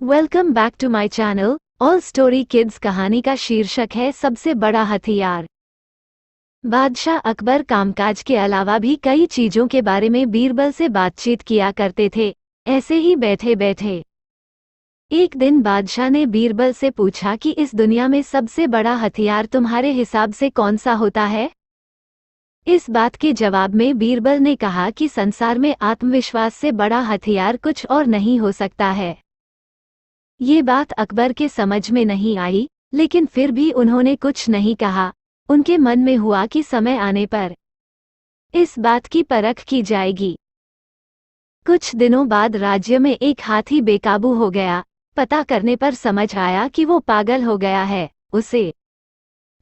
Welcome back to my channel all story kids. कहानी का शीर्षक है सबसे बड़ा हथियार। बादशाह अकबर कामकाज के अलावा भी कई चीजों के बारे में बीरबल से बातचीत किया करते थे। ऐसे ही बैठे बैठे एक दिन बादशाह ने बीरबल से पूछा कि इस दुनिया में सबसे बड़ा हथियार तुम्हारे हिसाब से कौन सा होता है। इस बात के जवाब में बीरबल ने कहा कि संसार में आत्मविश्वास से बड़ा हथियार कुछ और नहीं हो सकता है। ये बात अकबर के समझ में नहीं आई, लेकिन फिर भी उन्होंने कुछ नहीं कहा। उनके मन में हुआ कि समय आने पर इस बात की परख की जाएगी। कुछ दिनों बाद राज्य में एक हाथी बेकाबू हो गया। पता करने पर समझ आया कि वो पागल हो गया है। उसे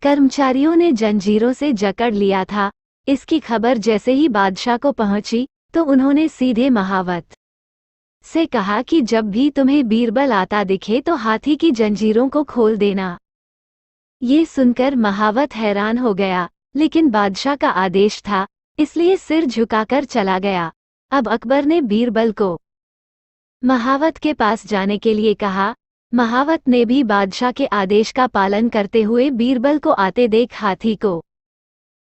कर्मचारियों ने जंजीरों से जकड़ लिया था। इसकी खबर जैसे ही बादशाह को पहुंची तो उन्होंने सीधे महावत से कहा कि जब भी तुम्हें बीरबल आता दिखे तो हाथी की जंजीरों को खोल देना। ये सुनकर महावत हैरान हो गया, लेकिन बादशाह का आदेश था, इसलिए सिर झुकाकर चला गया। अब अकबर ने बीरबल को महावत के पास जाने के लिए कहा। महावत ने भी बादशाह के आदेश का पालन करते हुए बीरबल को आते देख हाथी को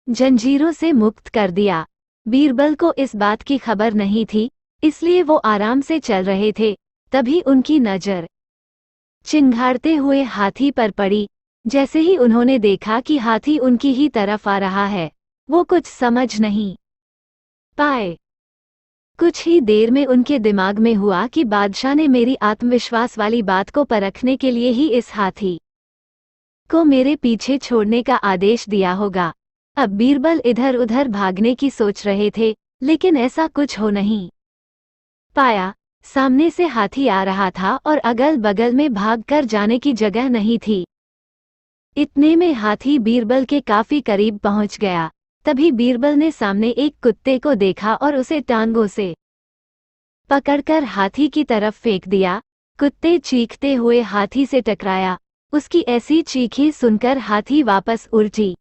जंजीरों से मुक्त कर दिया। बीरबल को इस बात की खबर नहीं थी, इसलिए वो आराम से चल रहे थे। तभी उनकी नजर चिंघाड़ते हुए हाथी पर पड़ी। जैसे ही उन्होंने देखा कि हाथी उनकी ही तरफ आ रहा है, वो कुछ समझ नहीं पाए। कुछ ही देर में उनके दिमाग में हुआ कि बादशाह ने मेरी आत्मविश्वास वाली बात को परखने के लिए ही इस हाथी को मेरे पीछे छोड़ने का आदेश दिया होगा। अब बीरबल इधर उधर भागने की सोच रहे थे, लेकिन ऐसा कुछ हो नहीं पाया। सामने से हाथी आ रहा था और अगल बगल में भागकर जाने की जगह नहीं थी। इतने में हाथी बीरबल के काफी करीब पहुंच गया। तभी बीरबल ने सामने एक कुत्ते को देखा और उसे टांगों से पकड़कर हाथी की तरफ फेंक दिया। कुत्ते चीखते हुए हाथी से टकराया। उसकी ऐसी चीखें सुनकर हाथी वापस उल्टी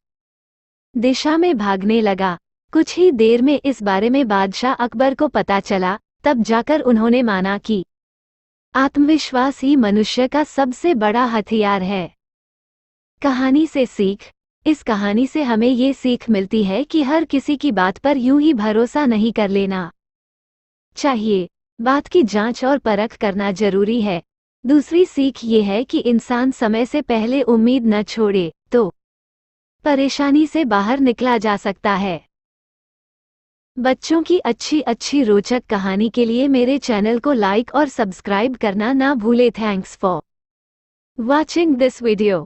दिशा में भागने लगा। कुछ ही देर में इस बारे में बादशाह अकबर को पता चला। तब जाकर उन्होंने माना कि आत्मविश्वास ही मनुष्य का सबसे बड़ा हथियार है। कहानी से सीख। इस कहानी से हमें ये सीख मिलती है कि हर किसी की बात पर यूं ही भरोसा नहीं कर लेना चाहिए। बात की जांच और परख करना जरूरी है। दूसरी सीख ये है कि इंसान समय से पहले उम्मीद न छोड़े तो परेशानी से बाहर निकला जा सकता है। बच्चों की अच्छी अच्छी रोचक कहानी के लिए मेरे चैनल को लाइक और सब्सक्राइब करना ना भूले। Thanks for watching this video.